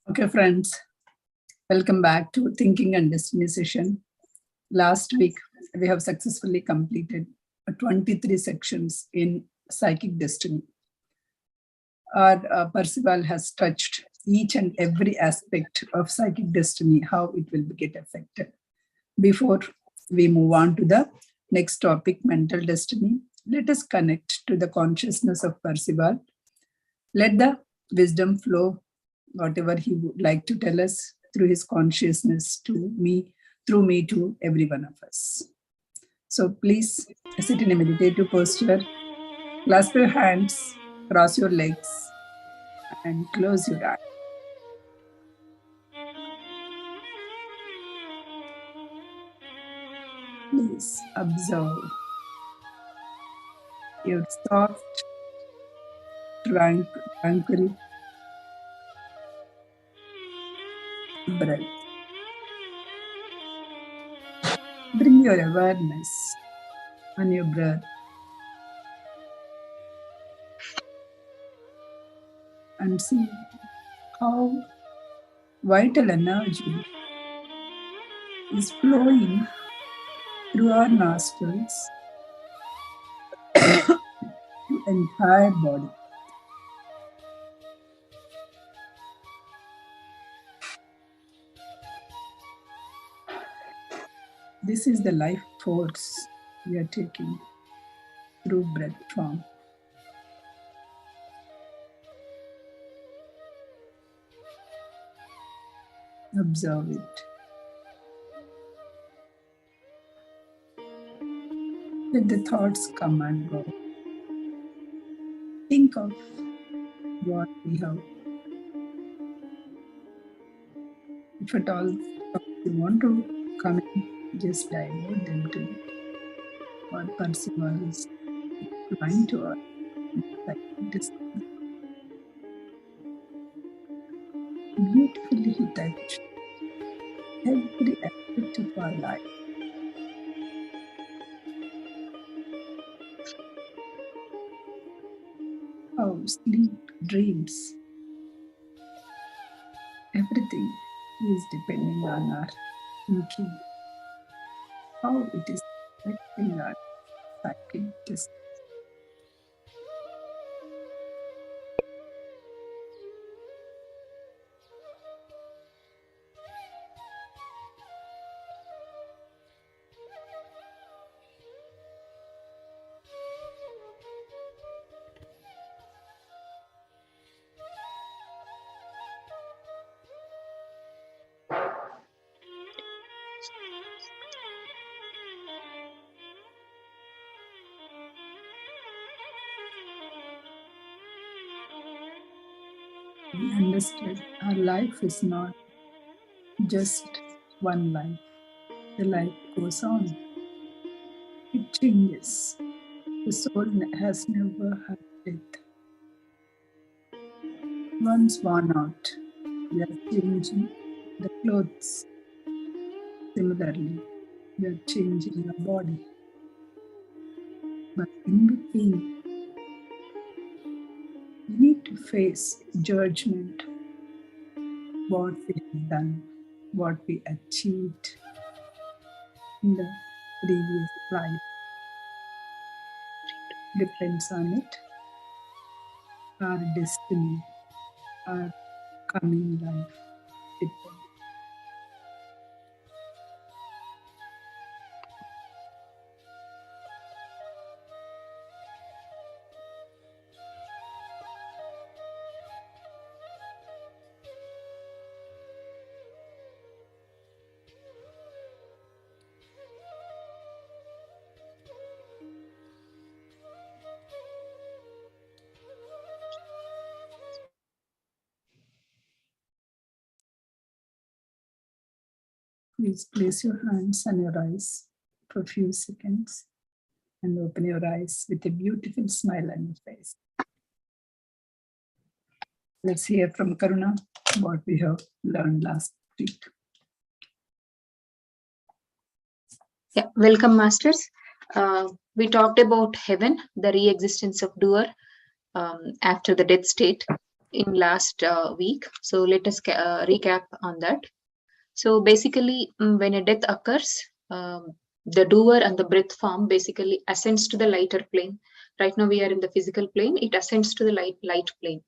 Okay, friends, welcome back to Thinking and Destiny session. Last week, we have successfully completed 23 sections in Psychic Destiny. Our Percival has touched each and every aspect of Psychic Destiny, how it will get affected. Before we move on to the next topic, Mental Destiny, let us connect to the consciousness of Percival. Let the wisdom flow, whatever he would like to tell us through his consciousness to me, through me to every one of us. So please sit in a meditative posture, clasp your hands, cross your legs, and close your eyes. Please observe your soft, tranquil breath. Bring your awareness on your breath and see how vital energy is flowing through our nostrils to entire body. This is the life force we are taking through breath form. Observe it. Let the thoughts come and go. Think of what we have. If at all you want to come in, just divert them to what Percival is trying to us. Beautifully he touched every aspect of our life. How sleep, dreams, everything is depending on our thinking. How it is affecting our psychic destiny. We understood our life is not just one life. The life goes on. It changes. The soul has never had death. Once worn out, we are changing the clothes. Similarly, we are changing the body. But in between, we need to face judgment, what we have done, what we achieved in the previous life. Depends on it, our destiny, our coming life. Depends. Please place your hands on your eyes for a few seconds and open your eyes with a beautiful smile on your face. Let's hear from Karuna what we have learned last week. Yeah, welcome, masters. We talked about heaven, the re-existence of doer after the death state. in last week. So let us recap on that. So basically, when a death occurs, the doer and the breath form basically ascends to the lighter plane. Right now we are in the physical plane, it ascends to the light plane.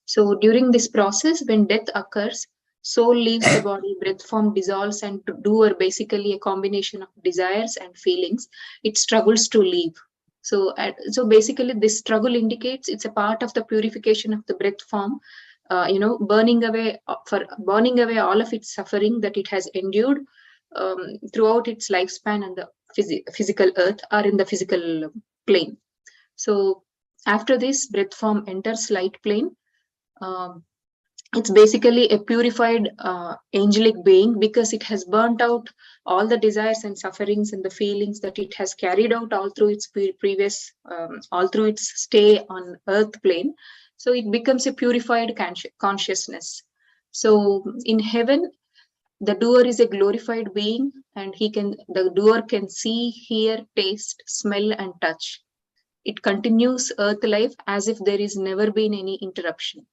So during this process, when death occurs, soul leaves the body, breath form dissolves, and doer, basically a combination of desires and feelings, it struggles to leave. So basically this struggle indicates it's a part of the purification of the breath form, burning away all of its suffering that it has endured throughout its lifespan on the physical earth or in the physical plane. So after this, breath form enters light plane. It's basically a purified angelic being, because it has burnt out all the desires and sufferings and the feelings that it has carried out all through its all through its stay on earth plane. So it becomes a purified consciousness. So in heaven, the doer is a glorified being, and the doer can see, hear, taste, smell, and touch. It continues earth life as if there is never been any interruption.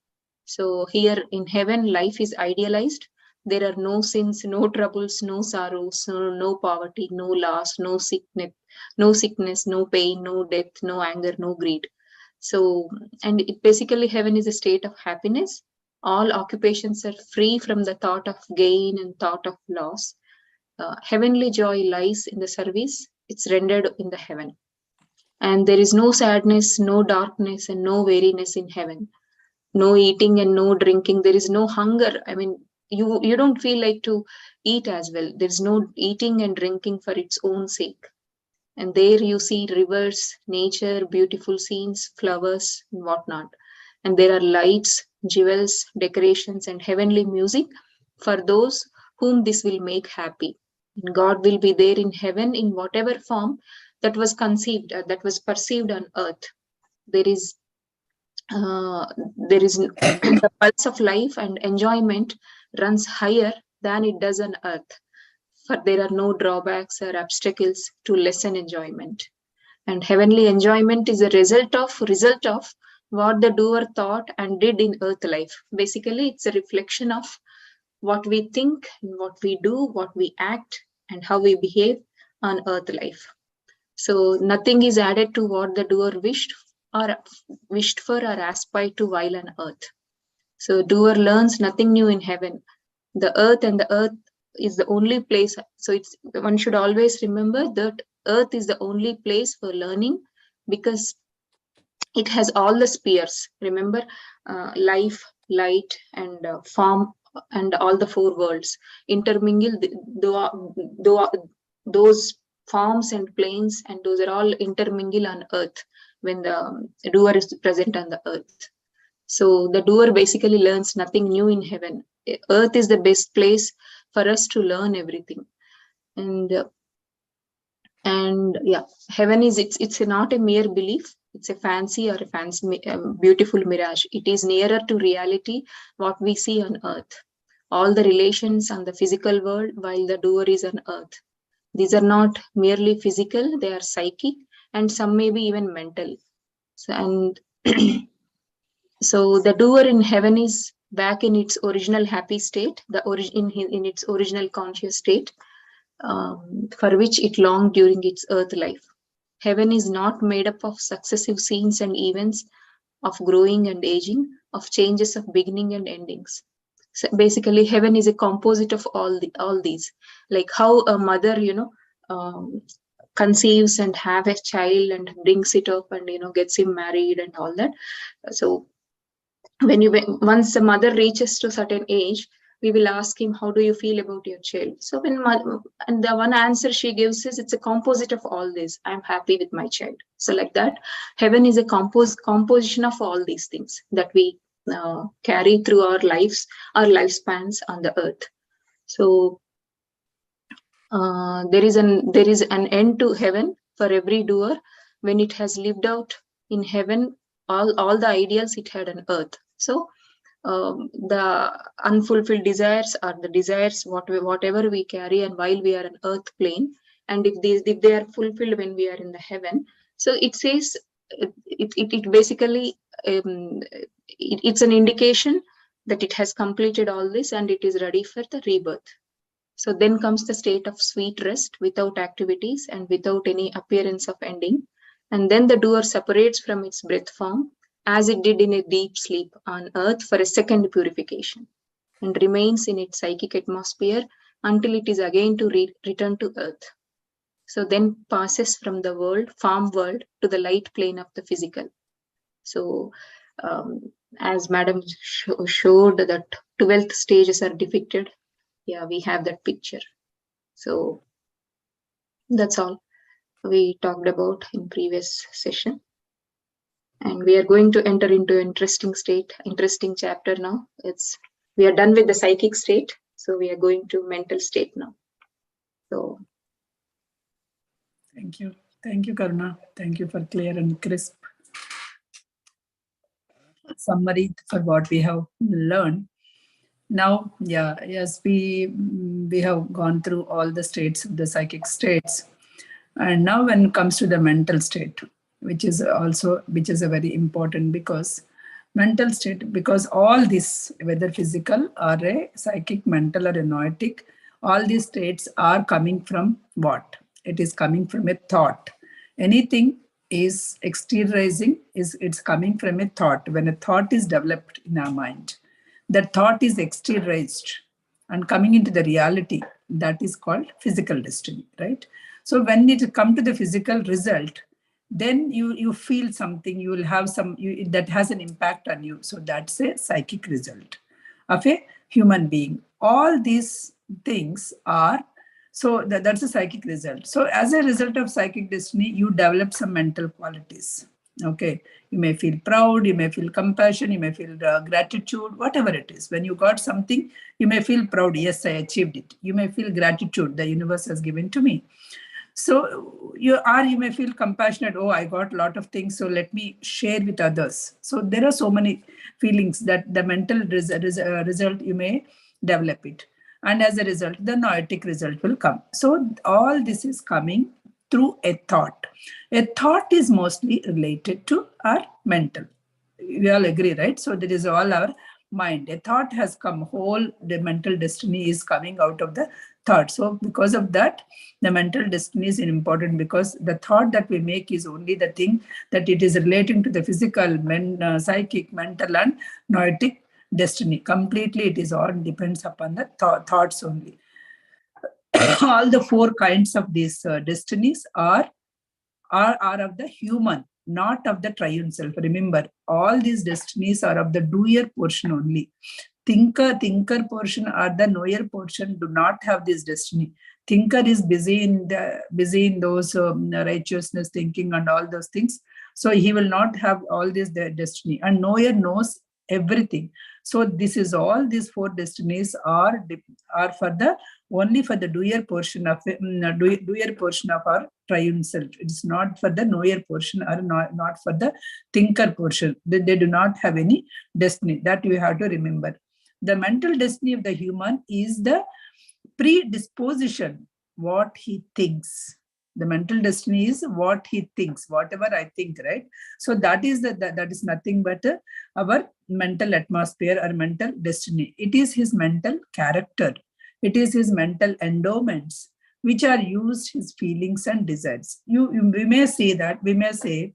So here in heaven, life is idealized. There are no sins, no troubles, no sorrows, no poverty, no loss, no sickness, no pain, no death, no anger, no greed. So, and basically heaven is a state of happiness. All occupations are free from the thought of gain and thought of loss. Heavenly joy lies in the service. It's rendered in the heaven. And there is no sadness, no darkness, and no weariness in heaven. No eating and no drinking. There is no hunger. I mean, you don't feel like to eat as well. There's no eating and drinking for its own sake. And there you see rivers, nature, beautiful scenes, flowers, and whatnot. And there are lights, jewels, decorations, and heavenly music for those whom this will make happy. And God will be there in heaven in whatever form that was conceived, that was perceived on earth. There is the pulse of life and enjoyment runs higher than it does on earth, for there are no drawbacks or obstacles to lessen enjoyment. And heavenly enjoyment is a result of what the doer thought and did in earth life. Basically, it's a reflection of what we think, what we do, what we act, and how we behave on earth life. So nothing is added to what the doer wished for or aspired to while on earth. So doer learns nothing new in heaven. The earth is the only place. So one should always remember that earth is the only place for learning, because it has all the spheres. Remember, life, light, and form, and all the four worlds intermingle. Those forms and planes, and those are all intermingle on earth when the doer is present on the earth. So the doer basically learns nothing new in heaven. Earth is the best place for us to learn everything. And yeah, heaven is, it's not a mere belief. It's a fancy or a fancy, beautiful mirage. It is nearer to reality, what we see on earth. All the relations on the physical world while the doer is on earth. These are not merely physical, they are psychic, and some may be even mental. So, and so the doer in heaven is back in its original happy state, in its original conscious state, for which it longed during its earth life. Heaven is not made up of successive scenes and events, of growing and aging, of changes of beginning and endings. So basically, heaven is a composite of all these. Like how a mother, conceives and have a child and brings it up and gets him married and all that. So once the mother reaches to a certain age, we will ask him, how do you feel about your child? So and the one answer she gives is, it's a composite of all this. I'm happy with my child. So like that, heaven is a composition of all these things that we carry through our lives, our lifespans on the earth. So there is an end to heaven for every doer when it has lived out in heaven all the ideals it had on earth. So the unfulfilled desires are the desires whatever we carry and while we are on earth plane, and if they are fulfilled when we are in the heaven. So it says it basically it's an indication that it has completed all this and it is ready for the rebirth. So then comes the state of sweet rest without activities and without any appearance of ending. And then the doer separates from its breath form as it did in a deep sleep on earth for a second purification, and remains in its psychic atmosphere until it is again to return to earth. So then passes from the form world to the light plane of the physical. So as Madam showed that 12th stages are depicted. Yeah, we have that picture. So that's all we talked about in previous session. And we are going to enter into interesting chapter now. We are done with the psychic state. So we are going to mental state now. So. Thank you. Thank you, Karuna. Thank you for clear and crisp summary for what we have learned. Now, yes, we have gone through all the states, the psychic states. And now when it comes to the mental state, which is a very important, because mental state, because all this, whether physical or a psychic, mental or a noetic, all these states are coming from what? It is coming from a thought. Anything is exteriorizing, it's coming from a thought. When a thought is developed in our mind, that thought is exteriorized and coming into the reality, that is called physical destiny, right? So when it comes to the physical result, then you feel something, you will have that has an impact on you. So that's a psychic result of a human being. All these things are, so that's a psychic result. So as a result of psychic destiny, you develop some mental qualities. Okay, you may feel proud, you may feel compassion, you may feel gratitude, whatever it is. When you got something, you may feel proud, yes, I achieved it. You may feel gratitude, the universe has given to me. So you may feel compassionate, oh, I got a lot of things, so let me share with others. So there are so many feelings that the mental result, you may develop it. And as a result, the noetic result will come. So all this is coming through a thought. A thought is mostly related to our mental. We all agree, right? So that is all our mind. A thought has come, the mental destiny is coming out of the thought. So because of that, the mental destiny is important, because the thought that we make is only the thing that it is relating to the physical, psychic, mental and noetic destiny. Completely it is all depends upon the thoughts only. All the four kinds of these destinies are of the human, not of the triune self. Remember, all these destinies are of the doer portion only. Thinker portion or the knower portion do not have this destiny. Thinker is busy in those righteousness thinking and all those things. So he will not have all this destiny. And knower knows everything. So this is all these four destinies are for the only for the doer portion of our triune self. It's not for the knower portion or not for the thinker portion. They do not have any destiny. That you have to remember. The mental destiny of the human is the predisposition, what he thinks. The mental destiny is what he thinks, whatever I think, right? So that is that is nothing but our mental atmosphere or mental destiny. It is his mental character. It is his mental endowments which are used his feelings and desires. We may say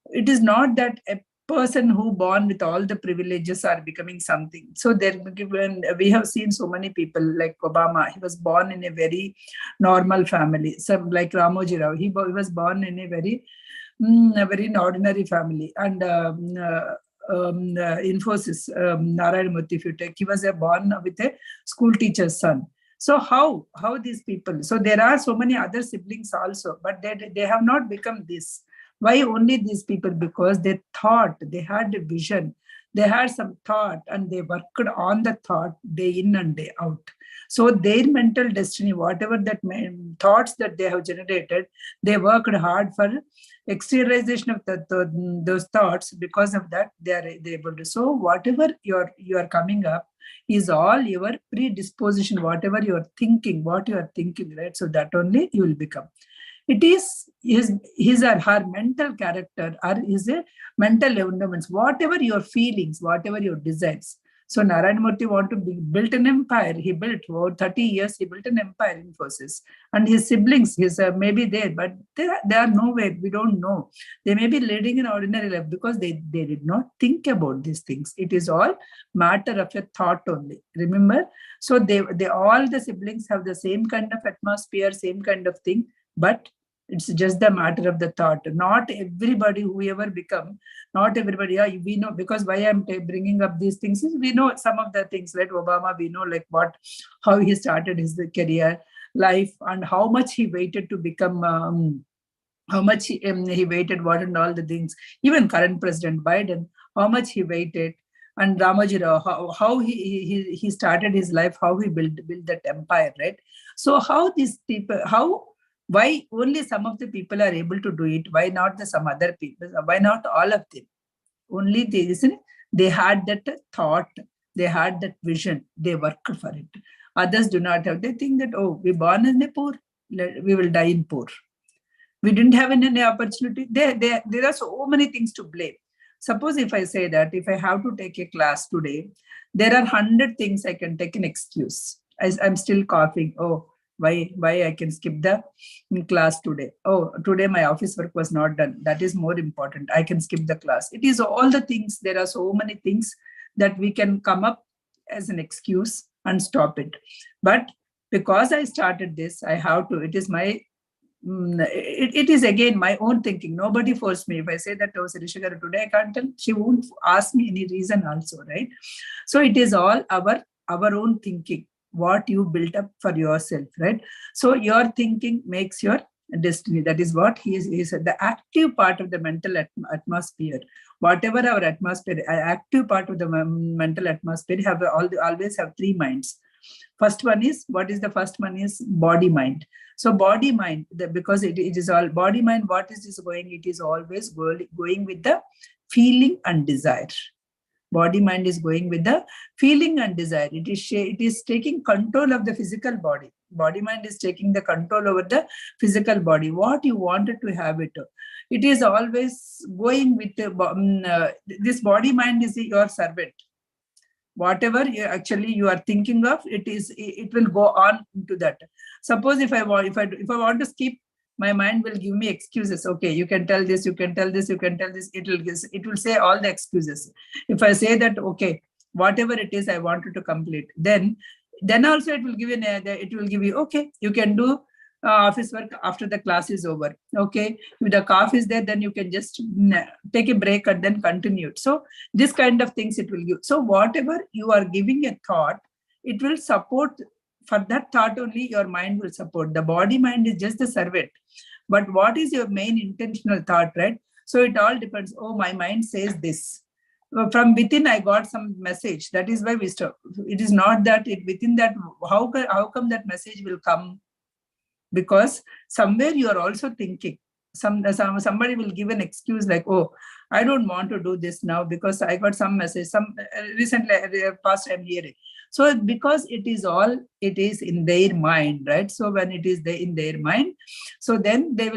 it is not that a person who born with all the privileges are becoming something. So we have seen so many people like Obama. He was born in a very normal family. Some like Ramoji Rao, he was born in a very ordinary family. And Infosys, Narayan Murthy, if you take, he was born with a school teacher's son. So how these people? So there are so many other siblings also, but they have not become this. Why only these people? Because they thought, they had a vision, they had some thought, and they worked on the thought day in and day out. So their mental destiny, whatever that thoughts that they have generated, they worked hard for exteriorization of those thoughts. Because of that, they're able to. So whatever you are coming up is all your predisposition, whatever you are thinking, right? So that only you will become. It is his or her mental character or his mental endowments, whatever your feelings, whatever your desires. So Narayana Murthy want to build an empire. He built over 30 years. He built an empire in Infosys, and his siblings, his maybe there, but they are nowhere. We don't know. They may be leading an ordinary life because they did not think about these things. It is all matter of a thought only. Remember, so they all the siblings have the same kind of atmosphere, same kind of thing, but it's just the matter of the thought. Not everybody, whoever become, not everybody, we know, because why I'm bringing up these things is we know some of the things, like Obama, we know like how he started his career, life, and how much he waited to become, how much he waited, what and all the things. Even current President Biden, how much he waited. And Ramoji Rao, how he started his life, how he built that empire, right? So how these people, why only some of the people are able to do it? Why not some other people? Why not all of them? Only they had that thought, they had that vision, they worked for it. Others do not have. They think that, oh, we're born in a poor, we will die in poor. We didn't have any opportunity. There are so many things to blame. Suppose if I say that if I have to take a class today, there are 100 things I can take an excuse. I'm still coughing. Oh, why I can skip the class today? Oh, today my office work was not done. That is more important. I can skip the class. It is all the things. There are so many things that we can come up as an excuse and stop it. But because I started this, I have to. It is my. It is again my own thinking. Nobody forced me. If I say that, oh, Sirishagaru, today I can't tell, she won't ask me any reason also, right? So it is all our own thinking, what you built up for yourself, right? So your thinking makes your destiny. That is what he is the active part of the mental atmosphere. Whatever our atmosphere, active part of the mental atmosphere always have three minds. First one is, what is the first one is body mind. So body mind, because it is all body mind, what is this going? It is always going with the feeling and desire. Body mind is going with the feeling and desire. It is taking control of the physical body. Body mind is taking the control over the physical body. What you wanted to have it. It is always going with this body mind is your servant. Whatever you are thinking of, it will go on to that. Suppose if I want to skip, my mind will give me excuses. Okay, you can tell this, you can tell this, you can tell this. It will say all the excuses. If I say that, okay, whatever it is I wanted to complete, then also it will give you, okay, you can do office work after the class is over. Okay, if the cough is there, then you can just take a break and then continue. So this kind of things it will give. So whatever you are giving a thought, it will support. For that thought only your mind will support. The body mind is just the servant. But what is your main intentional thought, right? So it all depends. Oh, my mind says this. From within, I got some message. That is why we stop. It is not that within that. How come that message will come? Because somewhere you are also thinking. Somebody will give an excuse like, oh, I don't want to do this now because I got some message. Recently past I'm hearing. So because it is in their mind, right? So when it is in their mind, so then they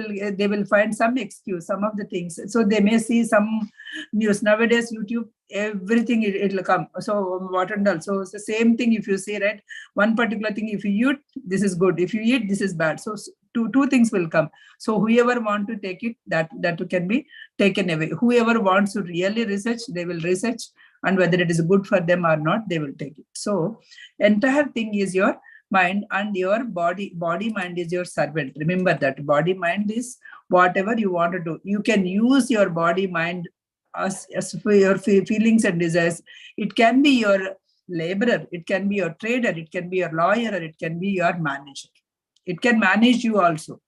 will find some excuse, some of the things. So they may see some news nowadays, YouTube, everything it will come. So what and all. So it's the same thing. If you say, right, one particular thing, if you eat, this is good. If you eat, this is bad. So two things will come. So whoever want to take it, that can be taken away. Whoever wants to really research, they will research, and whether it is good for them or not, they will take it. So entire thing is your mind, and your body mind is your servant. Remember that body mind is whatever you want to do. You can use your body mind as for your feelings and desires. It can be your laborer, it can be your trader, it can be your lawyer, or it can be your manager. It can manage you also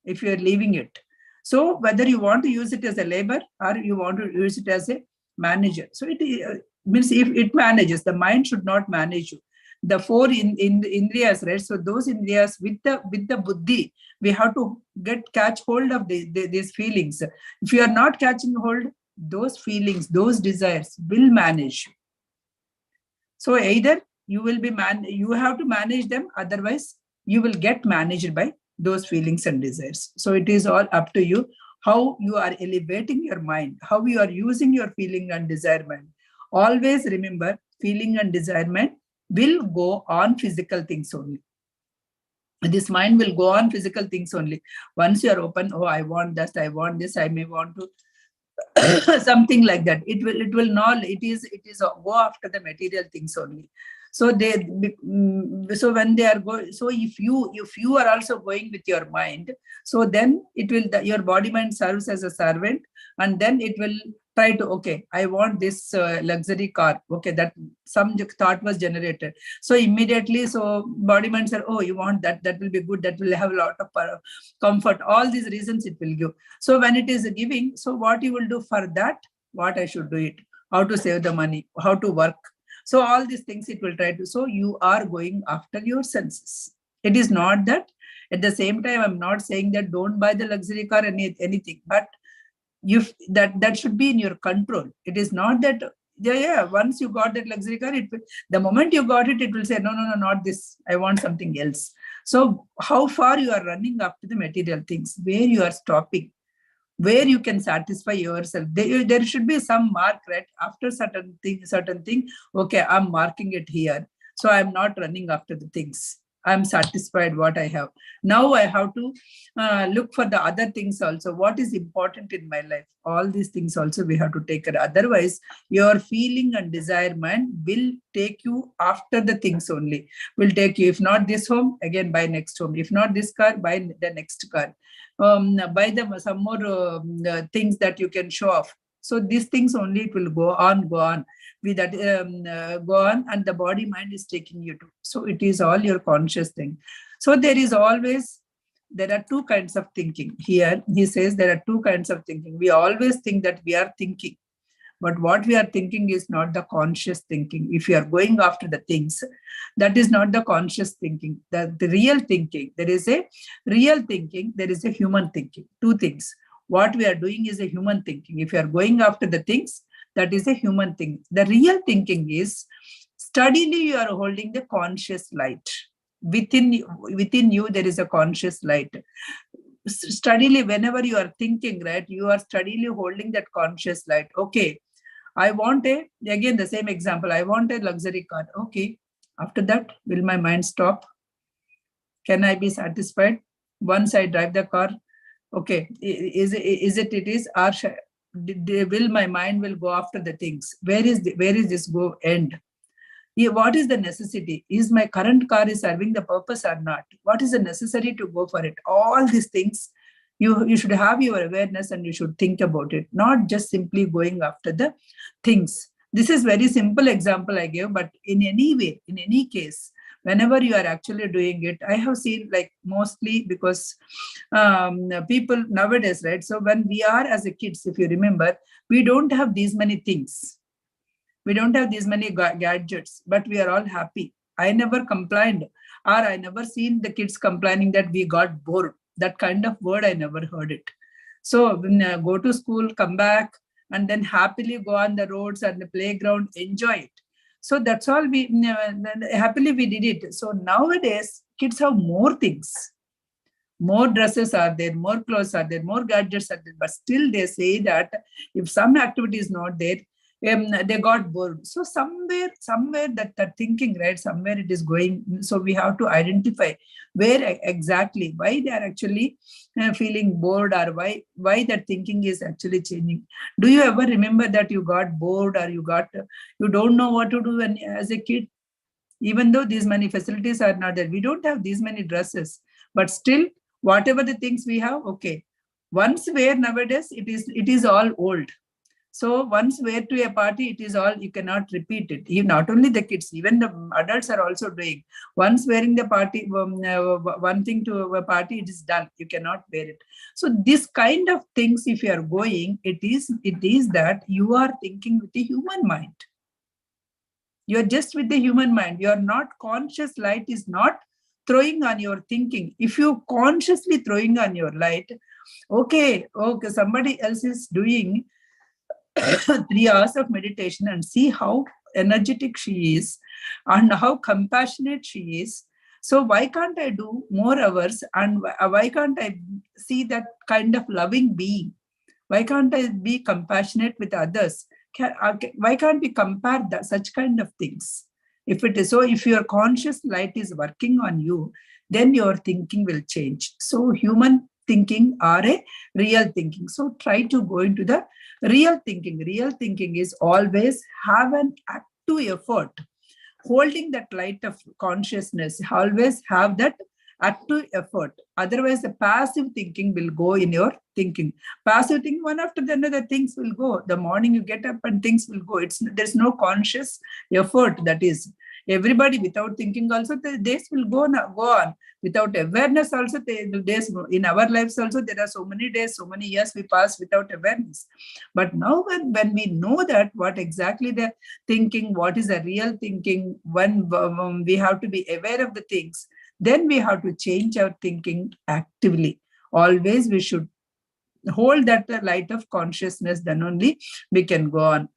if you are leaving it. So whether you want to use it as a labor or you want to use it as a manager. So it means if it manages, the mind should not manage you. The four in indriyas, right? So those indriyas with the buddhi, we have to catch hold of these feelings. If you are not catching hold, those feelings, those desires will manage you. So either you will be you have to manage them, otherwise you will get managed by those feelings and desires. So it is all up to you how you are elevating your mind, how you are using your feeling and desirement. Always remember, feeling and desirement will go on physical things only. This mind will go on physical things only. Once you are open, oh, I want that, I want this, I may want to something like that. It will not, it is go after the material things only. So so when they are going, so if you are also going with your mind, so then it will, your body mind serves as a servant, and then it will try to, okay, I want this luxury car. Okay, that some thought was generated. So immediately, so body mind said, oh, you want that, that will be good, that will have a lot of comfort. All these reasons it will give. So when it is giving, so what you will do for that, what I should do it, how to save the money, how to work. So all these things it will try to, so you are going after your senses. It is not that, at the same time, I'm not saying that don't buy the luxury car, anything, but that should be in your control. It is not that, once you got that luxury car, the moment you got it, it will say, no, not this, I want something else. So how far you are running after the material things, where you are stopping, where you can satisfy yourself. There should be some mark, right? After certain thing, okay, I'm marking it here. So I'm not running after the things. I'm satisfied what I have. Now I have to look for the other things also. What is important in my life? All these things also we have to take care. Otherwise, your feeling and desirement will take you after the things only. Will take you, if not this home, again buy next home. If not this car, buy the next car. Buy them some more things that you can show off. So these things only, it will go on with that, go on, and the body mind is taking you to. So it is all your conscious thing. So there are two kinds of thinking. Here he says there are two kinds of thinking. We always think that we are thinking, but what we are thinking is not the conscious thinking. If you are going after the things, that is not the conscious thinking. The real thinking, there is a real thinking, there is a human thinking. Two things. What we are doing is a human thinking. If you are going after the things, that is a human thing. The real thinking is steadily you are holding the conscious light. Within you, there is a conscious light. Steadily, whenever you are thinking, right, you are steadily holding that conscious light. Okay, I want again the same example, I want a luxury car. Okay, after that, will my mind stop? Can I be satisfied? Once I drive the car, okay, or will my mind will go after the things? Where is this go end? What is the necessity? Is my current car is serving the purpose or not? What is the necessary to go for it? All these things, you should have your awareness and you should think about it, not just simply going after the things. This is very simple example I gave, but in any way, in any case, whenever you are actually doing it, I have seen, like, mostly because people nowadays, right? So when we are as a kids, if you remember, we don't have these many things. We don't have these many gadgets, but we are all happy. I never complained, or I never seen the kids complaining that we got bored. That kind of word, I never heard it. So when go to school, come back, and then happily go on the roads and the playground, enjoy it. So that's all happily we did it. So nowadays, kids have more things. More dresses are there, more clothes are there, more gadgets are there, but still they say that if some activity is not there, they got bored. So somewhere that thinking, right, somewhere it is going. So we have to identify where exactly, why they are actually feeling bored, or why that thinking is actually changing. Do you ever remember that you got bored, or you don't know what to do when as a kid? Even though these many facilities are not there, we don't have these many dresses, but still, whatever the things we have, okay. Once wear nowadays, it is all old. So once wear to a party, it is all, you cannot repeat it. Not only the kids, even the adults are also doing. Once wearing the party, one thing to a party, it is done. You cannot wear it. So this kind of things, if you are going, it is that you are thinking with the human mind. You are just with the human mind. You are not conscious. Light is not throwing on your thinking. If you consciously throwing on your light, okay, somebody else is doing 3 hours of meditation, and see how energetic she is and how compassionate she is. So why can't I do more hours, and why can't I see that kind of loving being? Why can't I be compassionate with others? Why can't we compare such kind of things? If it is so, if your conscious light is working on you, then your thinking will change. So human thinking are a real thinking. So try to go into the real thinking. Real thinking is always have an active effort. Holding that light of consciousness, always have that active effort. Otherwise, the passive thinking will go in your thinking. Passive thinking, one after the another, things will go. The morning you get up and things will go. There's no conscious effort. That is, everybody without thinking also, the days will go on. Without awareness also, the days in our lives also, there are so many days, so many years we pass without awareness. But now when we know that what exactly the thinking, what is the real thinking, when we have to be aware of the things, then we have to change our thinking actively. Always we should hold that light of consciousness, then only we can go on.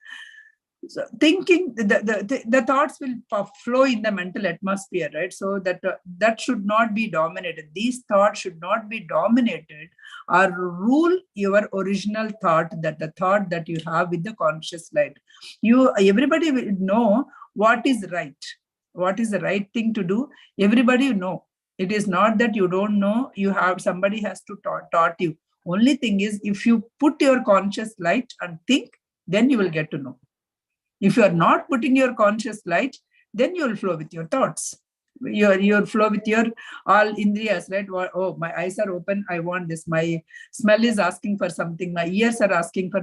So thinking, the thoughts will flow in the mental atmosphere, right? So that should not be dominated. These thoughts should not be dominated or rule your original thought, that the thought that you have with the conscious light. Everybody will know what is right. What is the right thing to do? Everybody know. It is not that you don't know. Somebody has to taught you. Only thing is, if you put your conscious light and think, then you will get to know. If you are not putting your conscious light, then you will flow with your thoughts. You'll flow with your all indriyas, right? Oh, my eyes are open, I want this. My smell is asking for something. My ears are asking for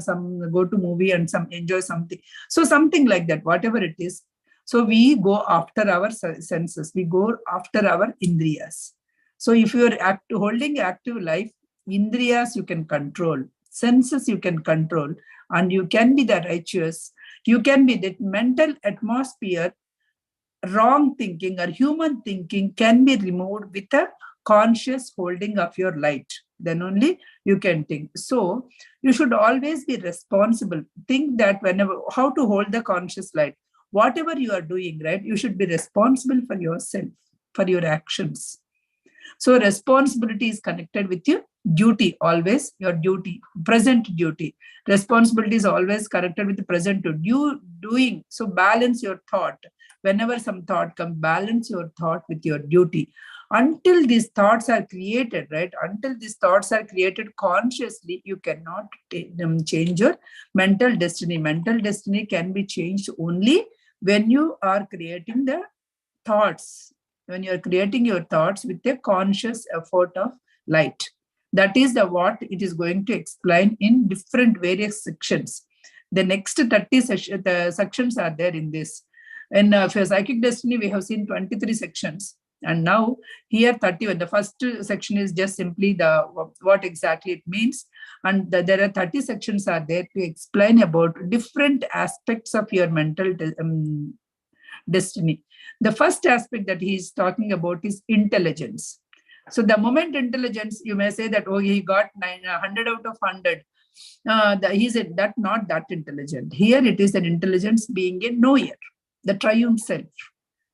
go to movie and enjoy something. So something like that, whatever it is. So we go after our senses. We go after our indriyas. So if you are holding active life, indriyas you can control, senses you can control, and you can be the righteous. You can be that mental atmosphere. Wrong thinking or human thinking can be removed with a conscious holding of your light. Then only you can think. So you should always be responsible. Think that how to hold the conscious light. Whatever you are doing, right, you should be responsible for yourself, for your actions. So responsibility is connected with your duty, always your duty, present duty. Responsibility is always connected with the present doing. So balance your thought. Whenever some thought comes, balance your thought with your duty. Until these thoughts are created, right? Until these thoughts are created consciously, you cannot change your mental destiny. Mental destiny can be changed only when you are creating the thoughts. When you are creating your thoughts with a conscious effort of light. That is what it is going to explain in different various sections. The next 30 sections are there in this. And for Psychic Destiny, we have seen 23 sections. And now here 31. The first section is just simply what exactly it means. And there are 30 sections are there to explain about different aspects of your mental destiny. The first aspect that he is talking about is intelligence. So the moment intelligence, you may say that, oh, he got 100 out of 100. He said that not that intelligent. Here it is an intelligence being a knower, the triune self.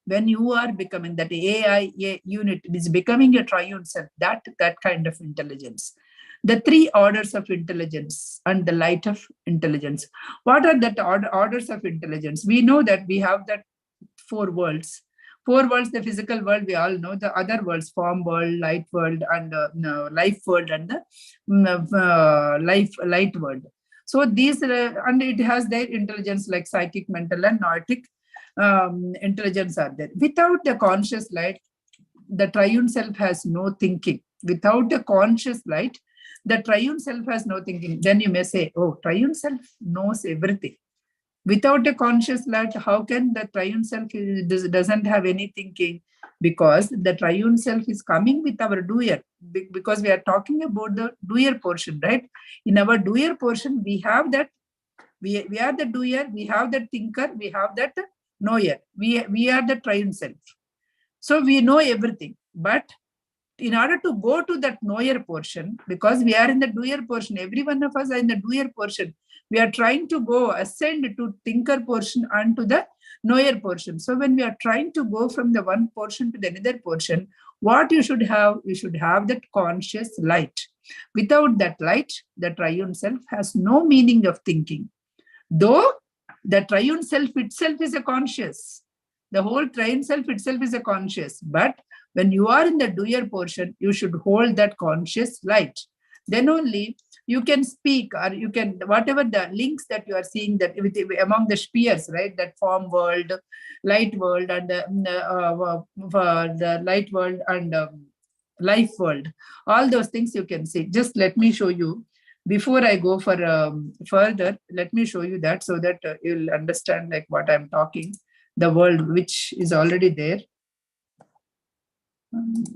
When you are becoming that AI unit is becoming a triune self, that kind of intelligence. The 3 orders of intelligence and the light of intelligence. What are the orders of intelligence? We know that we have that 4 worlds. 4 worlds, the physical world, we all know. The other worlds, form world, light world, and life world, and the light world. So these, and it has their intelligence like psychic, mental, and noetic intelligence are there. Without the conscious light, the triune self has no thinking. Without the conscious light, the triune self has no thinking. Then you may say, oh, triune self knows everything. Without a conscious light, how can the triune self doesn't have any thinking? Because the triune self is coming with our doer. Because we are talking about the doer portion, right? In our doer portion, we have that, we are the doer, we have that thinker, we have that knower. We are the triune self. So we know everything. But in order to go to that knower portion, because we are in the doer portion, every one of us are in the doer portion, we are trying to go ascend to thinker portion and to the knower portion. So when we are trying to go from the one portion to the another portion, what you should have? You should have that conscious light. Without that light, the triune self has no meaning of thinking. Though the triune self itself is a conscious. The whole triune self itself is a conscious. But when you are in the doer portion, you should hold that conscious light. Then only you can speak, or you can, whatever the links that you are seeing that among the spheres, right? That form world, light world, and the light world and life world. All those things you can see. Just let me show you. Before I go for further, let me show you that so that you'll understand like what I'm talking. The world which is already there.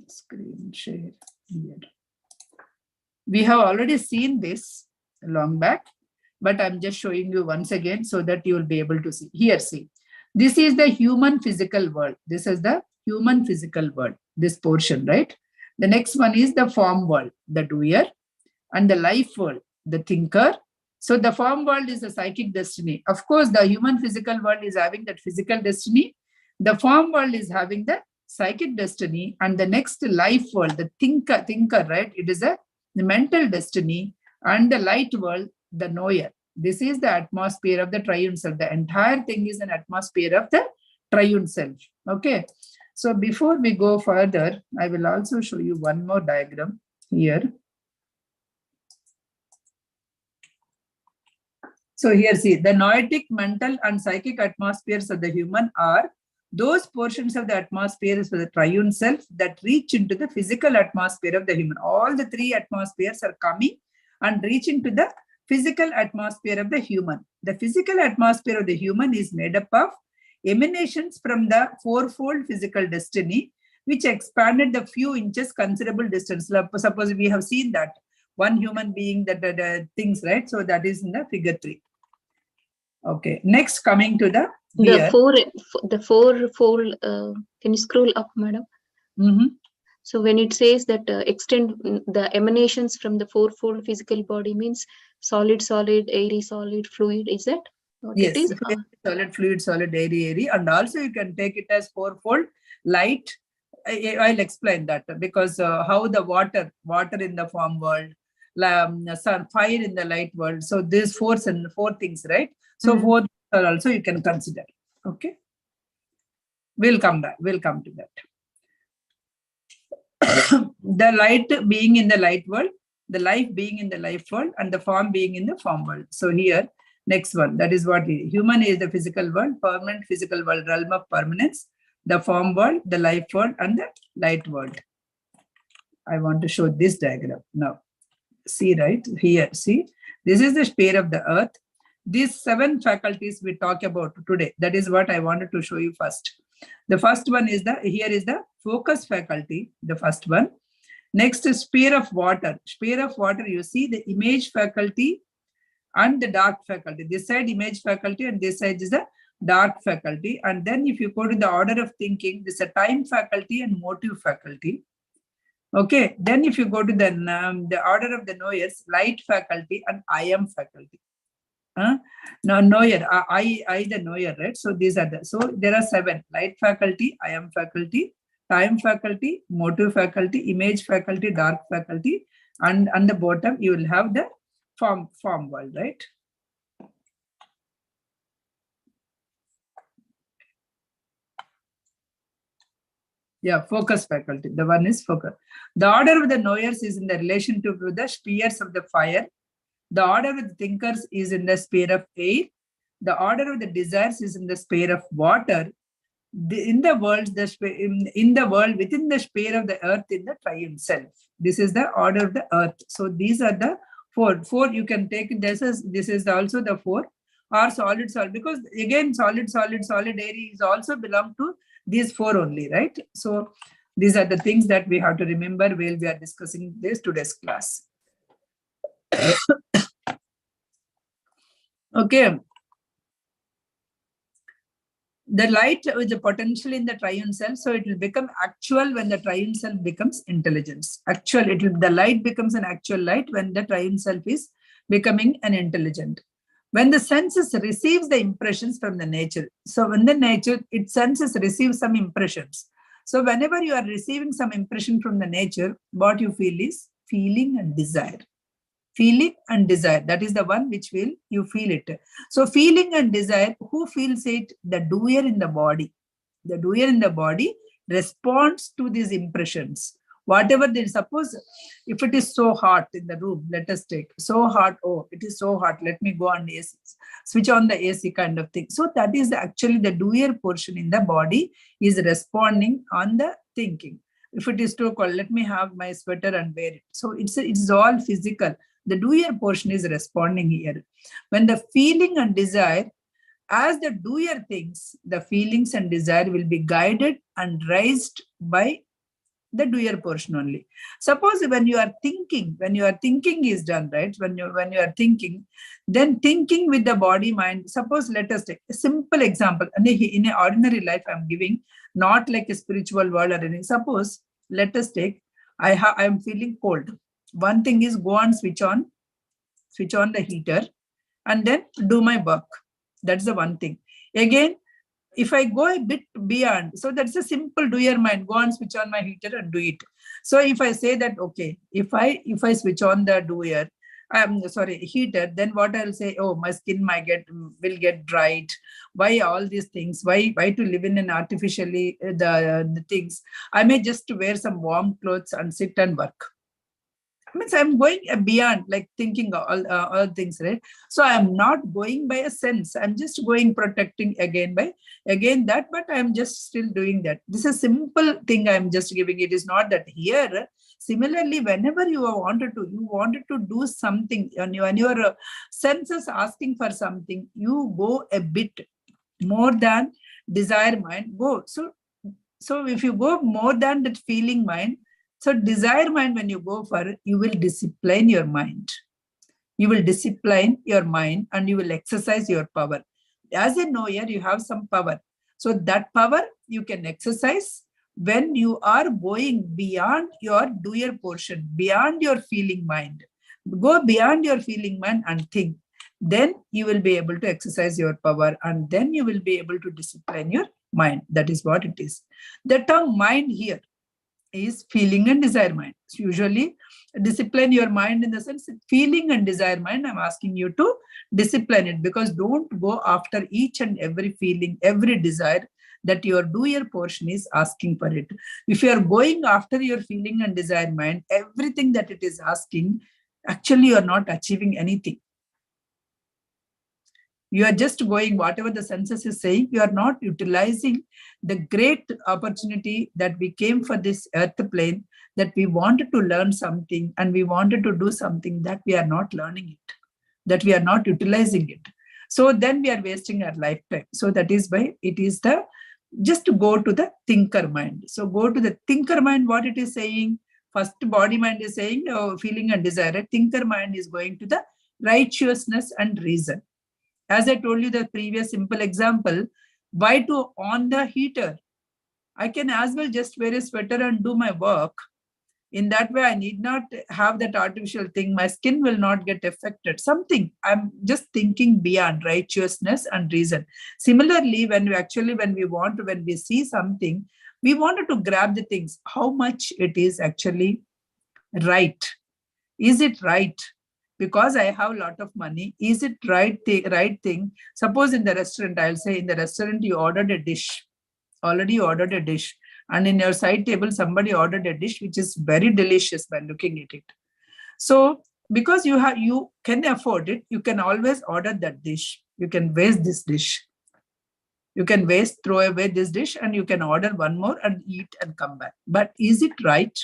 Screen share here. We have already seen this long back, but I'm just showing you once again so that you will be able to see. Here, see. This is the human physical world. This is the human physical world, this portion, right? The next one is the form world, the doer, and the life world, the thinker. So the form world is the psychic destiny. Of course, the human physical world is having that physical destiny. The form world is having the psychic destiny. And the next life world, the thinker, right? It is the mental destiny. And the light world, the knower. This is the atmosphere of the triune self. The entire thing is an atmosphere of the triune self. Okay. So before we go further, I will also show you one more diagram here. So here, see, the noetic, mental, and psychic atmospheres of the human are those portions of the atmospheres for the triune self that reach into the physical atmosphere of the human. All the three atmospheres are coming and reaching to the physical atmosphere of the human. The physical atmosphere of the human is made up of emanations from the fourfold physical destiny, which expanded the few inches considerable distance. Suppose we have seen that one human being, the things, right? So that is in the figure 3. Okay. Next, coming to the fourfold. Can you scroll up, madam? So when it says that extend the emanations from the fourfold physical body means solid, airy, solid, fluid. Is that what yes, it is? Solid, fluid, solid, airy, and also you can take it as fourfold light. I'll explain that because how the water in the form world, sun, fire in the light world. So these four things, right? So four are also you can consider. Okay. We'll come back. We'll come to that. The light being in the light world, the life being in the life world, and the form being in the form world. So here, next one, that is what human is the physical world, permanent physical world, realm of permanence, the form world, the life world, and the light world. I want to show this diagram now. See, right here, see, this is the sphere of the earth. These 7 faculties we talk about today. That is what I wanted to show you first. The first one is here is the focus faculty, the first one. Next is sphere of water. Sphere of water, you see the image faculty and the dark faculty. This side image faculty and this side is the dark faculty. And then if you go to the order of thinking, this is a time faculty and motive faculty. Okay. Then if you go to the order of the knowers, light faculty and I am faculty. Now knower, I the knower, right? So these are so there are 7: light faculty, I am faculty, time faculty, motive faculty, image faculty, dark faculty, and on the bottom you will have the form world, right? Yeah, focus faculty. The one is focus. The order of the knowers is in the relation to the spheres of the fire. The order of the thinkers is in the sphere of air. The order of the desires is in the sphere of water. In the world, within the sphere of the earth, in the triune self. This is the order of the earth. So these are the 4. 4 you can take. This is also the 4 or solid, because again solid, airy is also belong to these 4 only, right? So these are the things that we have to remember while we are discussing this today's class. Okay. The light is the potential in the triune self, so it will become actual when the triune self becomes intelligence. The light becomes an actual light when the triune self is becoming an intelligent. When the senses receives the impressions from the nature. So when the nature, its senses receive some impressions. So whenever you are receiving some impression from the nature, what you feel is feeling and desire. Feeling and desire, that is the one which will, you feel it. So feeling and desire, who feels it? The doer in the body. The doer in the body responds to these impressions. Whatever they, suppose if it is so hot in the room, let us take so hot, oh, it is so hot, let me go on AC, switch on the AC kind of thing. So that is actually the doer portion in the body is responding on the thinking. If it is too cold, let me have my sweater and wear it. So it's all physical. The doer portion is responding here. When the feeling and desire, as the doer thinks, the feelings and desire will be guided and raised by the doer portion only. Suppose when you are thinking is done, right? When you are thinking, then thinking with the body mind. Suppose let us take a simple example. In an ordinary life, I'm giving, not like a spiritual world or anything. Suppose let us take, I am feeling cold. One thing is go and switch on the heater and then do my work. That's the one thing. Again, if I go a bit beyond, so that's a simple doer mind, go and switch on my heater and do it. So if I say that, okay, if I switch on the heater, then what I'll say, oh, my skin will get dried. Why all these things? Why to live in an artificially the things? I may just wear some warm clothes and sit and work. Means I'm going beyond, like thinking all things, right? So I'm not going by a sense. I'm just going protecting that, but I'm just still doing that. This is a simple thing I'm just giving. It is not that here. Similarly, whenever you wanted to do something, when your senses asking for something, you go a bit more than desire mind. Go. So if you go more than that feeling mind, so desire mind, when you go for, you will discipline your mind. You will discipline your mind and you will exercise your power. As a knower, you have some power. So that power you can exercise when you are going beyond your doer portion, beyond your feeling mind. Go beyond your feeling mind and think. Then you will be able to exercise your power and then you will be able to discipline your mind. That is what it is. The term mind here is feeling and desire mind. So usually discipline your mind in the sense feeling and desire mind. I'm asking you to discipline it, because don't go after each and every feeling, every desire that your doer portion is asking for it. If you are going after your feeling and desire mind, everything that it is asking, actually you are not achieving anything. You are just going, whatever the census is saying, you are not utilizing the great opportunity that we came for this earth plane, that we wanted to learn something and we wanted to do something, that we are not learning it, that we are not utilizing it. So then we are wasting our lifetime. So that is why it is just to go to the thinker mind. So go to the thinker mind, what it is saying. First body mind is saying feeling and desire. Thinker mind is going to the righteousness and reason. As I told you the previous simple example, why to on the heater? I can as well just wear a sweater and do my work. In that way, I need not have that artificial thing. My skin will not get affected. Something, I'm just thinking beyond righteousness and reason. Similarly, when we see something, we wanted to grab the things, how much it is actually right. Is it right? Because I have a lot of money, is it right thing? Suppose in the restaurant, I'll say in the restaurant, you ordered a dish, already ordered a dish. And in your side table, somebody ordered a dish, which is very delicious by looking at it. So because you can afford it, you can always order that dish. You can waste this dish. You can throw away this dish and you can order one more and eat and come back. But is it right?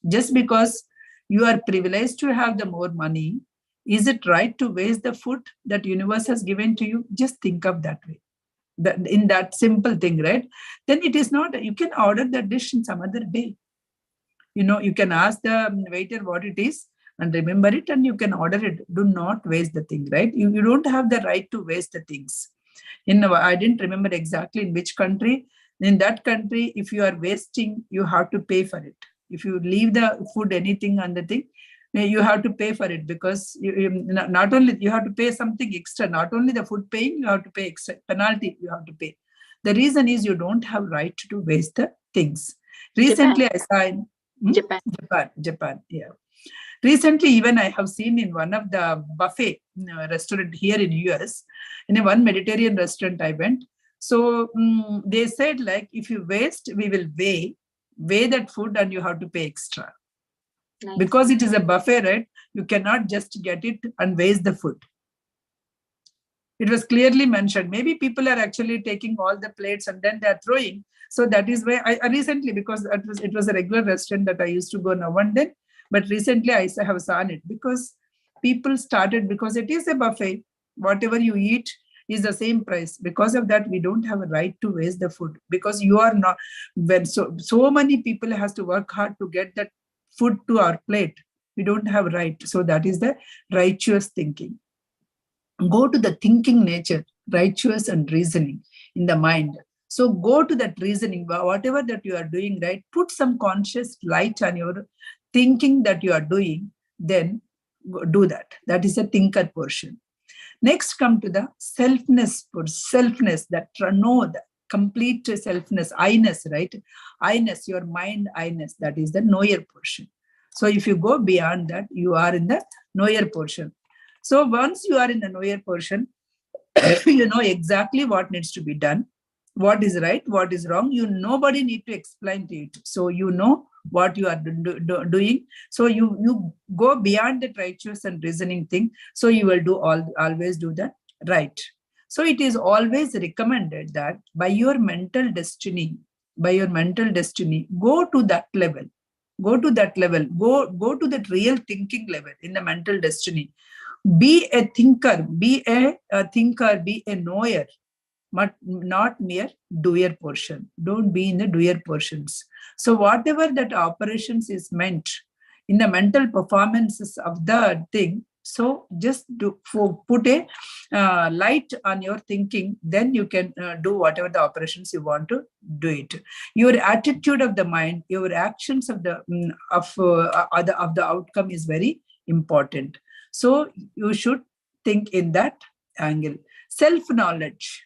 Just because you are privileged to have the more money, is it right to waste the food that universe has given to you? Just think of that way. In that simple thing, right? Then it is not, you can order the dish in some other day. You can ask the waiter what it is and remember it and you can order it. Do not waste the thing, right? You don't have the right to waste the things. I didn't remember exactly in which country. In that country, if you are wasting, you have to pay for it. If you leave the food, anything on the thing, you have to pay for it, because not only you have to pay something extra, not only the food paying, you have to pay extra penalty, you have to pay. The reason is you don't have right to waste the things. Recently, I saw in Japan, yeah. Recently, even I have seen in one of the buffet restaurant here in US, in a one Mediterranean restaurant I went. So they said, like, if you waste, we will weigh that food and you have to pay extra. Nice. Because it is a buffet, right? You cannot just get it and waste the food. It was clearly mentioned. Maybe people are actually taking all the plates and then they are throwing. So that is why I recently, because it was a regular restaurant that I used to go now and then, but recently I have seen it, because people started, because it is a buffet, whatever you eat is the same price. Because of that, we don't have a right to waste the food, because you are not, when so many people has to work hard to get that food to our plate. We don't have right. So that is the righteous thinking. Go to the thinking nature, righteous and reasoning in the mind. So go to that reasoning, whatever that you are doing, right? Put some conscious light on your thinking that you are doing, then do that. That is a thinker portion. Next, come to the selfness, that know the complete selfness, I-ness, right? I-ness, your mind, I-ness, that is the knower portion. So if you go beyond that, you are in the knower portion. So once you are in the knower portion, you know exactly what needs to be done, what is right, what is wrong. Nobody need to explain to it. So you know what you are doing. So you go beyond the righteous and reasoning thing. So you will always do the right. So it is always recommended that by your mental destiny, go to that level. Go to that level. Go to that real thinking level in the mental destiny. Be a thinker, be a knower, but not mere doer portion. Don't be in the doer portions. So whatever that operations is meant in the mental performances of the thing, so just put a light on your thinking, then you can do whatever the operations you want to do it. Your attitude of the mind, your actions of the outcome is very important. So you should think in that angle. Self-knowledge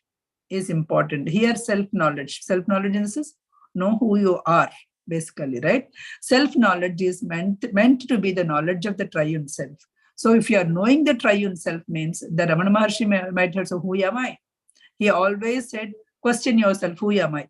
is important. Here, self-knowledge. Self-knowledge in the sense, know who you are, basically, right? Self-knowledge is meant to be the knowledge of the triune self. So if you are knowing the triune self, means the Ramana Maharshi might have said, who am I? He always said, question yourself, who am I?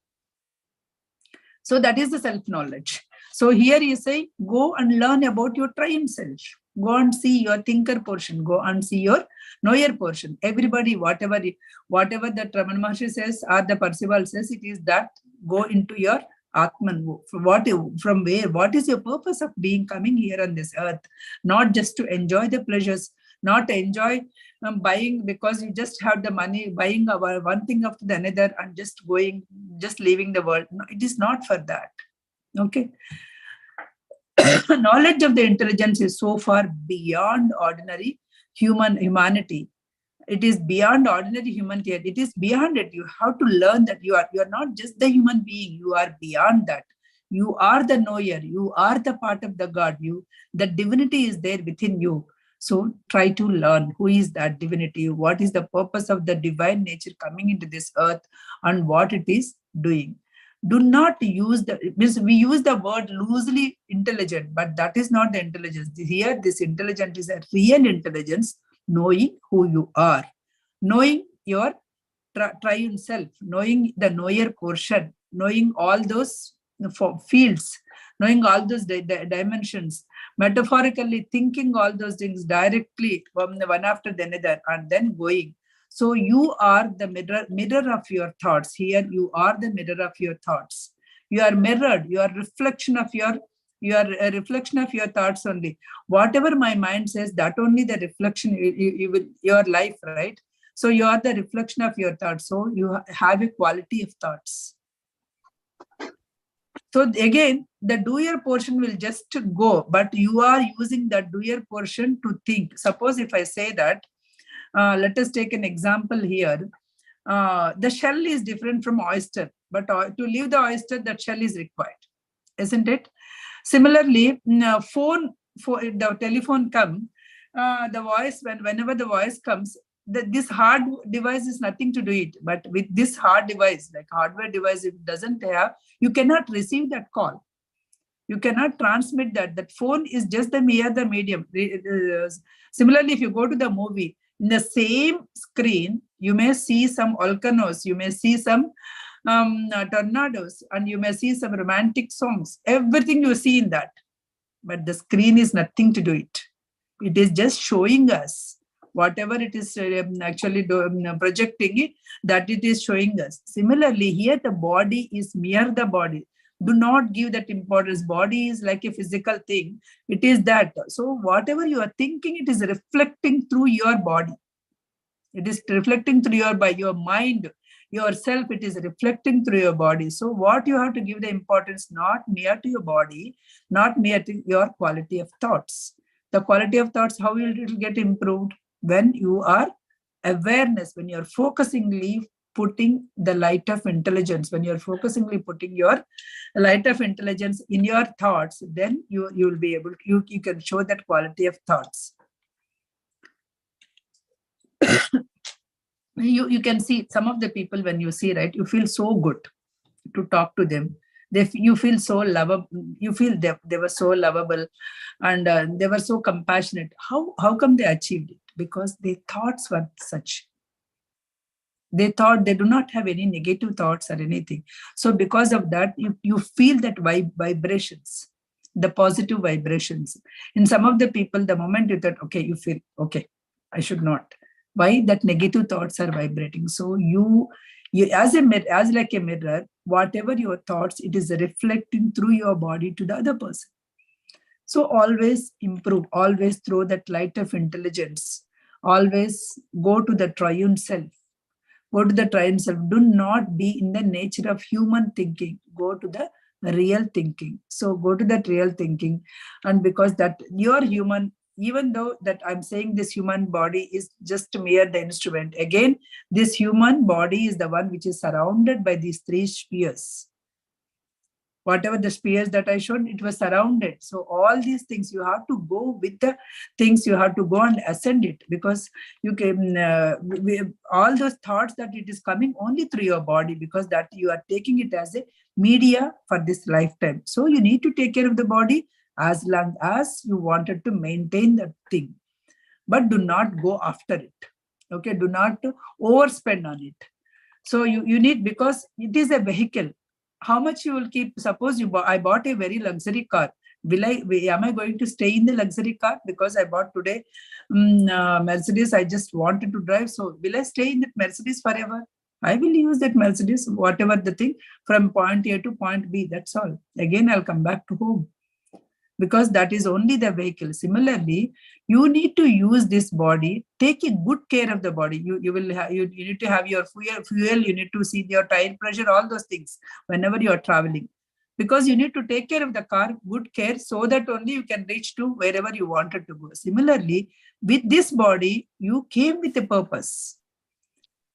So that is the self-knowledge. So here you say, go and learn about your triune self. Go and see your thinker portion. Go and see your knower portion. Everybody, whatever that Ramana Maharshi says or the Percival says, it is that go into your Atman. From where? What is your purpose of coming here on this earth? Not just to enjoy the pleasures, not enjoy buying because you just have the money, buying one thing after the another and just leaving the world. No, it is not for that. Okay. Knowledge of the intelligence is so far beyond ordinary humanity. It is beyond ordinary humanity. It is beyond it. You have to learn that you are not just the human being. You are beyond that. You are the knower. You are the part of the God. The divinity is there within you. So try to learn who is that divinity, what is the purpose of the divine nature coming into this earth, and what it is doing. Do not use we use the word loosely intelligent, but that is not the intelligence. Here, this intelligence is a real intelligence, knowing who you are, knowing your triune self, knowing the knower portion, knowing all those fields, knowing all those dimensions, metaphorically thinking all those things directly from the one after the another, and then going. So you are the mirror of your thoughts. Here you are the mirror of your thoughts. You are mirrored. You are a reflection of your thoughts only. Whatever my mind says, that only the reflection your life, right? So you are the reflection of your thoughts. So you have a quality of thoughts. So again, the doer portion will just go, but you are using the doer portion to think. Suppose if I say that, let us take an example here. The shell is different from oyster, but to leave the oyster, that shell is required, isn't it? Similarly, phone for the telephone come, the voice, whenever the voice comes, this hard device is nothing to do it. But with this hard device, like hardware device, if it doesn't have, you cannot receive that call. You cannot transmit that. That phone is just the medium. Similarly, if you go to the movie, in the same screen, you may see some volcanoes, you may see some tornadoes, and you may see some romantic songs. Everything you see in that. But the screen is nothing to do it. It is just showing us whatever it is actually projecting it, that it is showing us. Similarly, here the body is mere the body. Do not give that importance. Body is like a physical thing. It is that. So whatever you are thinking, it is reflecting through your body. It is reflecting through your mind, yourself. It is reflecting through your body. So what you have to give the importance, not mere to your body, not mere to your quality of thoughts. The quality of thoughts, how will it get improved? When you are awareness, when you're focusingly putting the light of intelligence, when you're focusingly putting your light of intelligence in your thoughts, then you will be able to, you can show that quality of thoughts. You can see some of the people, when you see, right, you feel so good to talk to them. You feel so lovable. You feel they were so lovable, and they were so compassionate. How come they achieved it? Because their thoughts were such. They thought they do not have any negative thoughts or anything. So because of that, you feel that vibrations, the positive vibrations. In some of the people, the moment you thought, okay, you feel, okay, I should not. Why? That negative thoughts are vibrating. So you as like a mirror, whatever your thoughts, it is reflecting through your body to the other person. So always improve, always throw that light of intelligence, always go to the triune self. Go to the triune self. Do not be in the nature of human thinking. Go to the real thinking. So go to that real thinking. And because that you're human, even though that I'm saying this human body is just mere the instrument. Again, this human body is the one which is surrounded by these three spheres. Whatever the spheres that I showed, it was surrounded. So all these things, you have to go with the things, you have to go and ascend it, because you can, all those thoughts that it is coming only through your body, because that you are taking it as a media for this lifetime. So you need to take care of the body as long as you wanted to maintain that thing. But do not go after it. Okay, do not overspend on it. So you need, because it is a vehicle. How much you will keep? Suppose I bought a very luxury car. Am I going to stay in the luxury car? Because I bought today Mercedes, I just wanted to drive. So will I stay in that Mercedes forever? I will use that Mercedes, whatever the thing, from point A to point B. That's all. Again, I'll come back to home, because that is only the vehicle. Similarly, you need to use this body, take a good care of the body. You need to have your fuel, you need to see your tire pressure, all those things whenever you are traveling. Because you need to take care of the car, good care, so that only you can reach to wherever you wanted to go. Similarly, with this body, you came with a purpose.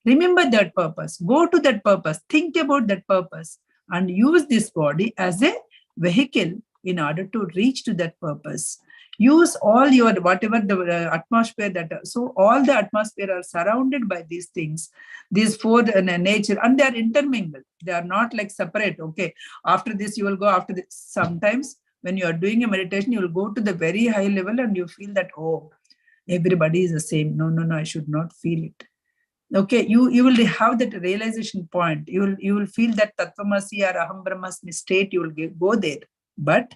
Remember that purpose. Go to that purpose. Think about that purpose and use this body as a vehicle in order to reach to that purpose. Use all your, whatever the atmosphere so all the atmosphere are surrounded by these things, these four nature, and they are intermingled. They are not like separate. Okay, after this you will go after this. Sometimes when you are doing a meditation, you will go to the very high level and you feel that, oh, everybody is the same. No, I should not feel it. Okay, you will have that realization point. You will feel that Tattvamasi or Aham Brahmasmi state. You will go there. But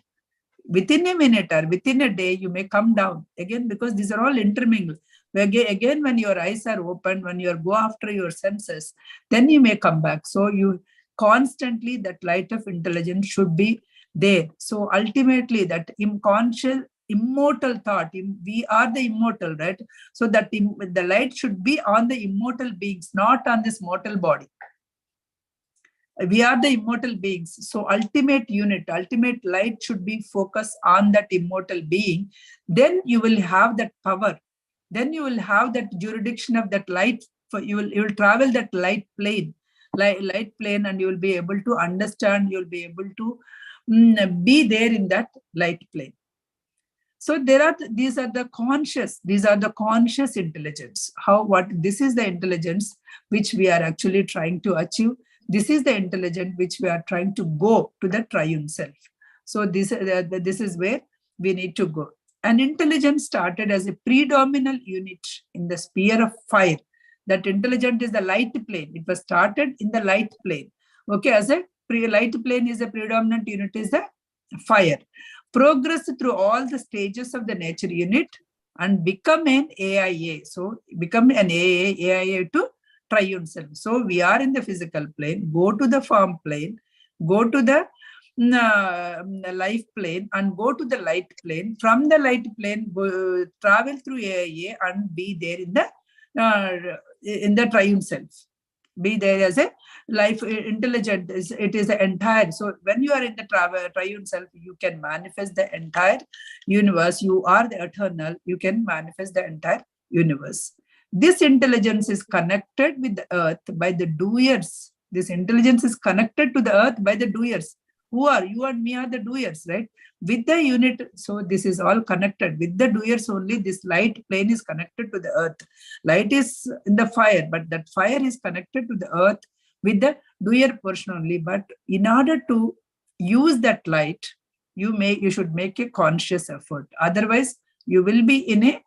within a minute or within a day, you may come down again, because these are all intermingled. Again, when your eyes are open, when you go after your senses, then you may come back. So you constantly, that light of intelligence should be there. So ultimately, that immortal thought, we are the immortal, right? So that the light should be on the immortal beings, not on this mortal body. We are the immortal beings. So ultimate unit, ultimate light should be focused on that immortal being. Then you will have that power. Then you will have that jurisdiction of that light. You will travel that light plane, and you will be able to understand. You will be able to be there in that light plane. So these are the conscious intelligence. This is the intelligence which we are actually trying to achieve. This is the intelligence which we are trying to go to the triune self. So this is where we need to go. And intelligence started as a predominant unit in the sphere of fire. That intelligence is the light plane. It was started in the light plane. Okay, as a light plane is a predominant unit is the fire. Progress through all the stages of the nature unit and become an AIA. So become an AIA to triune self. So we are in the physical plane, go to the form plane, go to the life plane and go to the light plane. From the light plane, travel through AIA and be there in the triune self. Be there as a life intelligent. It is the entire. So when you are in the triune self, you can manifest the entire universe. You are the eternal. You can manifest the entire universe. This intelligence is connected with the earth by the doers. This intelligence is connected to the earth by the doers. Who are you and me are the doers, right? With the unit, so this is all connected. With the doers only, this light plane is connected to the earth. Light is in the fire, but that fire is connected to the earth with the doer portion only. But in order to use that light, you should make a conscious effort. Otherwise, you will be in a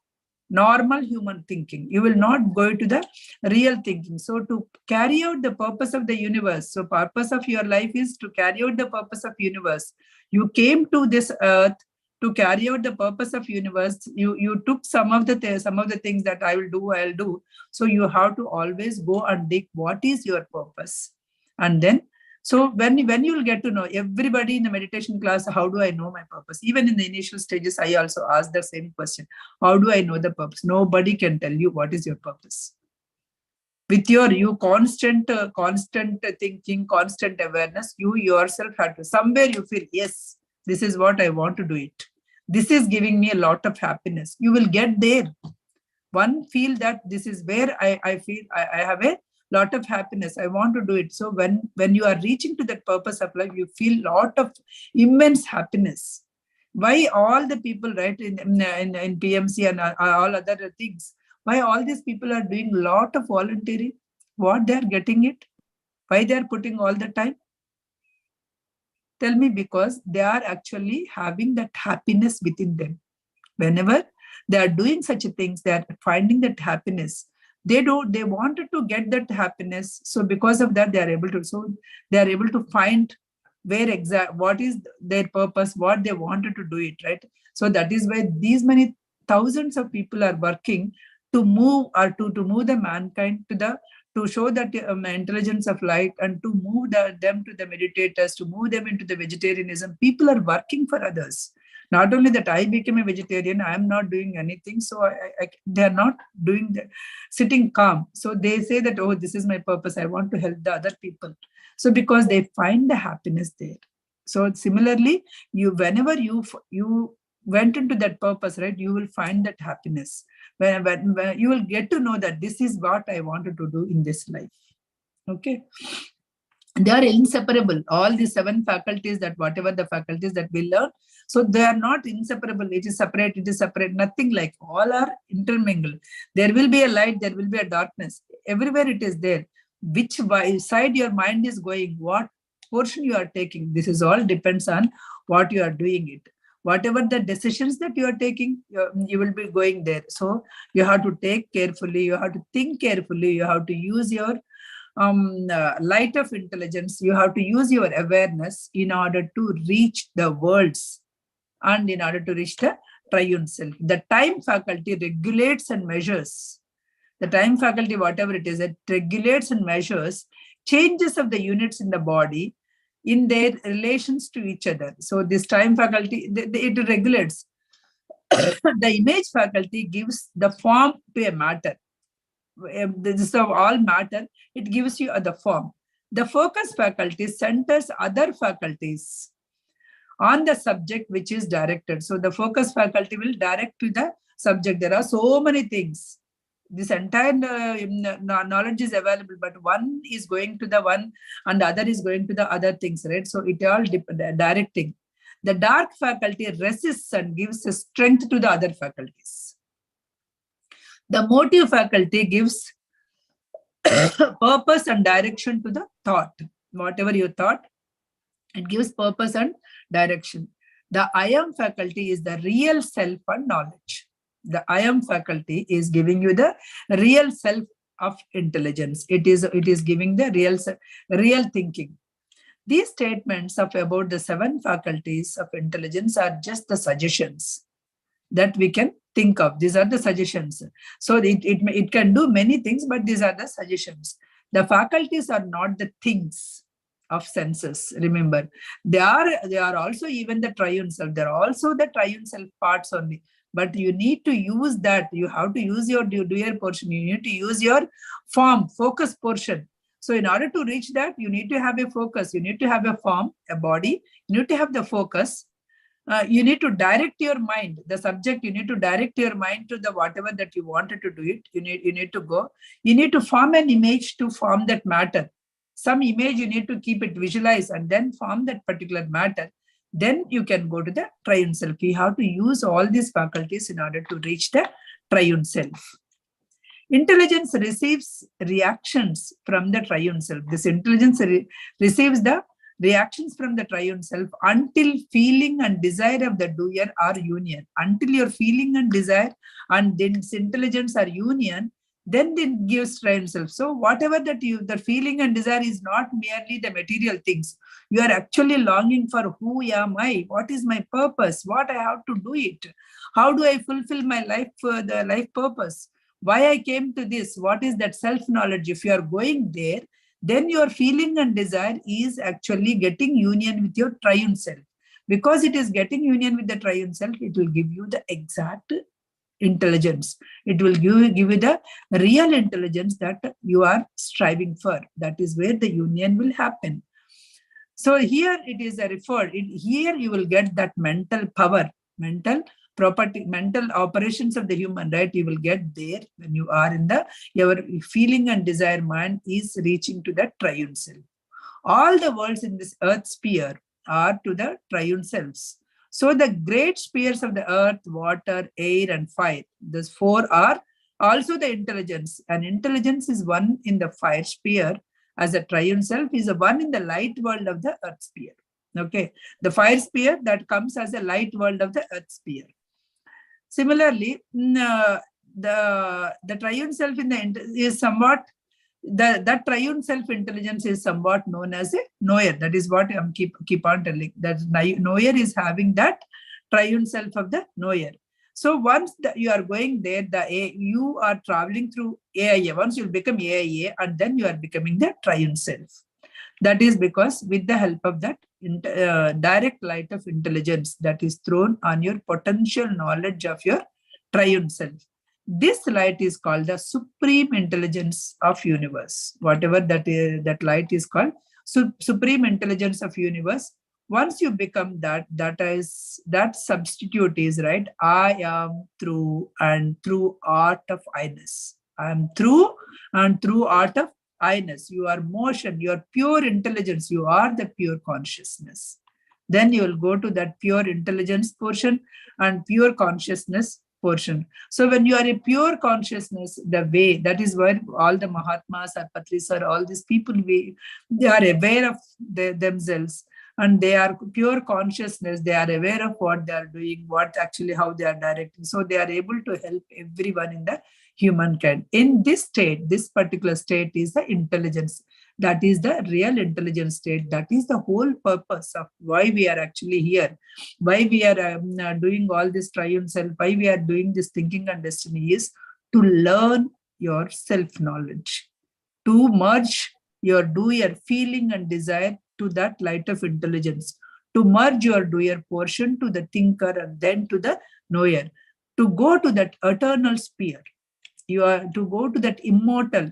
normal human thinking. You will not go to the real thinking. So to carry out the purpose of the universe, so purpose of your life is to carry out the purpose of universe. You came to this earth to carry out the purpose of universe. You took some of the things that I'll do. So you have to always go and dig what is your purpose. And then, so when you'll get to know, everybody in the meditation class, how do I know my purpose? Even in the initial stages, I also ask the same question. How do I know the purpose? Nobody can tell you what is your purpose. With your constant thinking, constant awareness, you yourself have to, somewhere you feel, yes, this is what I want to do it. This is giving me a lot of happiness. You will get there. One feel that this is where I feel I have a lot of happiness. I want to do it. So when you are reaching to that purpose of life, you feel lot of immense happiness. Why all the people, right, in PMC and all other things, why all these people are doing lot of volunteering? What they are getting it? Why they are putting all the time? Tell me, because they are actually having that happiness within them. Whenever they are doing such things, they are finding that happiness. They wanted to get that happiness. So because of that, they are able to find what is their purpose, what they wanted to do it, right? So that is why these many thousands of people are working to move the mankind to show that intelligence of light, and to move them to the meditators, to move them into the vegetarianism. People are working for others. Not only that I became a vegetarian, I am not doing anything. So they are not doing sitting calm. So they say that, oh, this is my purpose. I want to help the other people. So because they find the happiness there. So similarly, whenever you went into that purpose, right, you will find that happiness. When you will get to know that this is what I wanted to do in this life. Okay. They are inseparable. All the 7 faculties, that whatever the faculties that we learn, so they are not inseparable. It is separate, nothing like. All are intermingled. There will be a light, there will be a darkness. Everywhere it is there. Which side your mind is going, what portion you are taking, this is all depends on what you are doing it. Whatever the decisions that you are taking, you will be going there. So you have to take carefully, you have to think carefully, you have to use your light of intelligence, you have to use your awareness in order to reach the worlds and in order to reach the triune self. The time faculty regulates and measures. The time faculty, whatever it is, it regulates and measures changes of the units in the body in their relations to each other. So this time faculty, it regulates. The image faculty gives the form to a matter. This is all matter, it gives you the form. The focus faculty centers other faculties on the subject which is directed. So the focus faculty will direct to the subject. There are so many things. This entire knowledge is available, but one is going to the one and the other is going to the other things, right? So it all directing. The dark faculty resists and gives strength to the other faculties. The motive faculty gives purpose and direction to the thought. Whatever you thought, it gives purpose and direction. The I am faculty is the real self and knowledge. The I am faculty is giving you the real self of intelligence. It is giving the real thinking. These statements about the 7 faculties of intelligence are just the suggestions that we can think of. These are the suggestions. So it can do many things, but these are the suggestions. The faculties are not the things of senses. Remember, they are also even the triune self. They are also the triune self parts only. But you need to use that. You have to use your doer portion. You need to use your form, focus portion. So in order to reach that, you need to have a focus. You need to have a form, a body. You need to have the focus. You need to direct your mind, the subject. You need to direct your mind to the whatever that you wanted to do it. You need to go. You need to form an image to form that matter. Some image you need to keep it visualized and then form that particular matter. Then you can go to the triune self. You have to use all these faculties in order to reach the triune self. Intelligence receives reactions from the triune self. This intelligence receives the reactions from the triune self until feeling and desire of the doer are union. Until your feeling and desire and this intelligence are union, then it gives triune self. So whatever that the feeling and desire is not merely the material things. You are actually longing for who am I? What is my purpose? What I have to do it? How do I fulfill my life, the life purpose? Why I came to this? What is that self-knowledge? If you are going there, then your feeling and desire is actually getting union with your triune self. Because it is getting union with the triune self, it will give you the exact intelligence. It will give you the real intelligence that you are striving for. That is where the union will happen. So here it is referred. Here you will get that mental power, mental property, mental operations of the human, right? You will get there when you are in your feeling and desire mind is reaching to the triune self. All the worlds in this earth sphere are to the triune selves. So the great spheres of the earth, water, air, and fire, these 4 are also the intelligence. And intelligence is one in the fire sphere, as a triune self is a one in the light world of the earth sphere. Okay, the fire sphere that comes as a light world of the earth sphere. Similarly, the triune self is somewhat, that triune self intelligence is somewhat known as a knower. That is what I'm keep on telling. That knower is having that triune self of the knower. So once you are going there, you are traveling through AIA. Once you become AIA, and then you are becoming the triune self. That is because with the help of that direct light of intelligence that is thrown on your potential knowledge of your triune self. This light is called the supreme intelligence of universe. Whatever that light is called, supreme intelligence of universe. Once you become that substitute is, right, I am through and through art of I-ness. I am through and through art of I-ness. You are motion, you are pure intelligence, you are the pure consciousness. Then you will go to that pure intelligence portion and pure consciousness portion. So when you are a pure consciousness, the way, that is where all the Mahatmas or Patris or all these people, they are aware of themselves. And they are pure consciousness. They are aware of what they are doing, how they are directing. So they are able to help everyone in the humankind. In this state, this particular state is the intelligence. That is the real intelligence state. That is the whole purpose of why we are actually here. Why we are doing all this triune self. Why we are doing this thinking and destiny is to learn your self-knowledge. To merge your doer feeling and desire to that light of intelligence, to merge your doer portion to the thinker and then to the knower, to go to that eternal sphere. You are to go to that immortal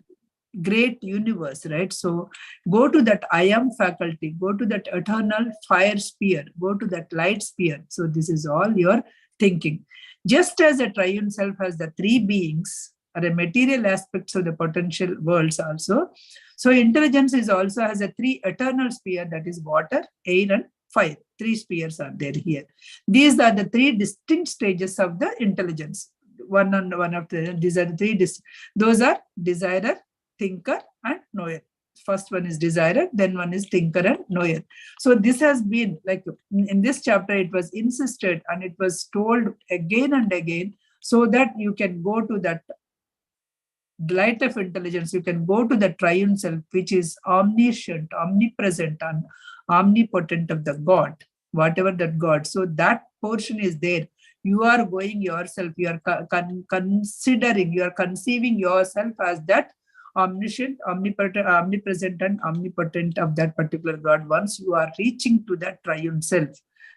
great universe, right? So go to that I am faculty, go to that eternal fire sphere, go to that light sphere. So this is all your thinking. Just as a triune self has the 3 beings, or a material aspects of the potential worlds also. So intelligence is also has a 3 eternal sphere, that is water, air, and fire. 3 spheres are there here. These are the 3 distinct stages of the intelligence. These are the 3. Those are desirer, thinker, and knower. First one is desirer, then one is thinker and knower. So this has been like in this chapter, it was insisted and it was told again and again, so that you can go to that light of intelligence, you can go to the triune self, which is omniscient, omnipresent, and omnipotent of the God, whatever that God. So that portion is there. You are going yourself, you are considering, you are conceiving yourself as that omniscient, omnipresent, and omnipotent of that particular God. Once you are reaching to that triune self,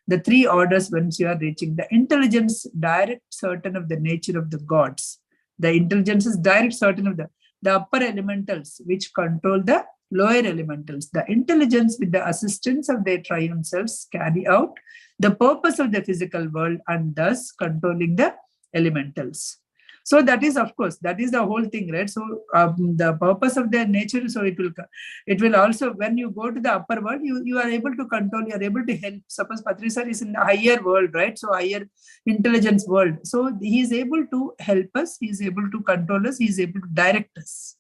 the 3 orders, once you are reaching, the intelligence direct certain of the nature of the gods. The intelligence is direct certain of the upper elementals, which control the lower elementals. The intelligence, with the assistance of their triune selves, carry out the purpose of the physical world and thus controlling the elementals. So that is, of course, that is the whole thing, right? So the purpose of their nature, so it will also, when you go to the upper world, you are able to control, you are able to help. Suppose Patri sir is in the higher world, right? So higher intelligence world. So he is able to help us, he is able to control us, he is able to direct us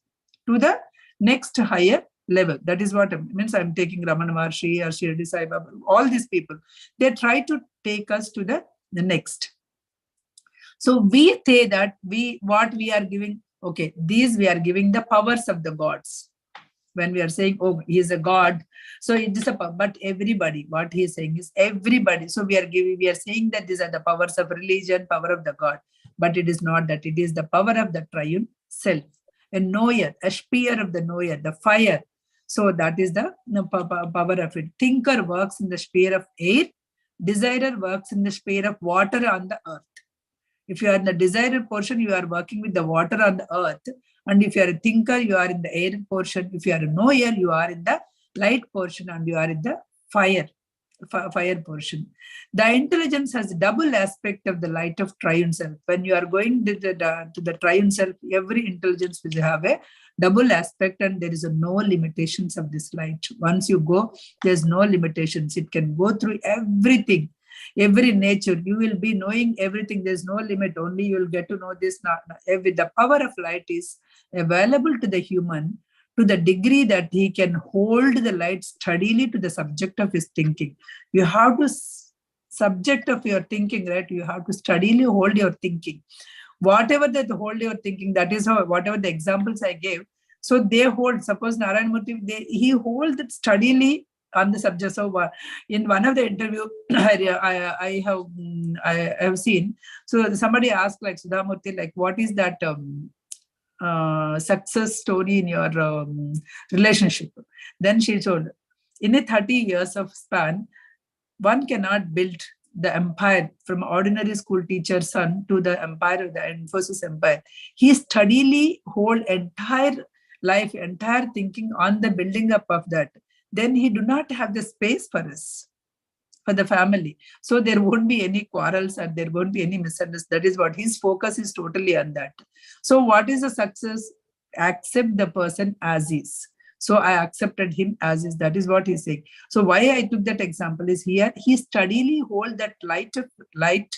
to the next higher level. That is what it means. I'm taking Ramana Maharshi or Shirdi Sai Baba, all these people, they try to take us to the next. So we say that what we are giving, okay, these we are giving the powers of the gods. When we are saying, oh, he is a god, so it is a power. But everybody, what he is saying is everybody. So we are saying that these are the powers of religion, power of the god. But it is not that. It is the power of the triune self. A knower, a sphere of the knower, the fire. So that is the power of it. Thinker works in the sphere of air. Desirer works in the sphere of water on the earth. If you are in the desired portion, you are working with the water on the earth. And if you are a thinker, you are in the air portion. If you are a knower, you are in the light portion and you are in the fire portion. The intelligence has a double aspect of the light of triune self. When you are going to the triune self, every intelligence will have a double aspect and there is no limitations of this light. Once you go, there's no limitations. It can go through everything. Every nature, you will be knowing everything. There's no limit. Only you will get to know this. The power of light is available to the human to the degree that he can hold the light steadily to the subject of his thinking. You have to subject of your thinking, right? You have to steadily hold your thinking. Whatever that hold your thinking, that is how, whatever the examples I gave. So they hold, suppose Narayana Murthy, he holds it steadily on the subject. So in one of the interview I have seen, so somebody asked like Sudhamurthy, like what is that success story in your relationship? Then she told, in a 30 years of span, one cannot build the empire from ordinary school teacher son to the empire of the Infosys empire. He steadily hold entire life, entire thinking on the building up of that. Then he do not have the space for us, for the family. So there won't be any quarrels and there won't be any misunderstandings. That is what his focus is totally on that. So what is the success? Accept the person as is. So I accepted him as is. That is what he's saying. So why I took that example is here, he steadily hold that light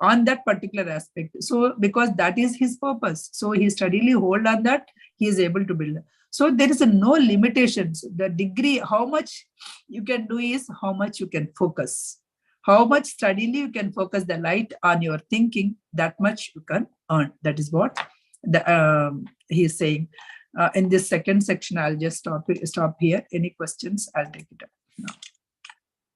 on that particular aspect. So because that is his purpose. So he steadily hold on that, he is able to build. So there is no limitations. The degree, how much you can do is how much you can focus. How much steadily you can focus the light on your thinking, that much you can earn. That is what he is saying. In this second section, I'll just stop here. Any questions? I'll take it up now.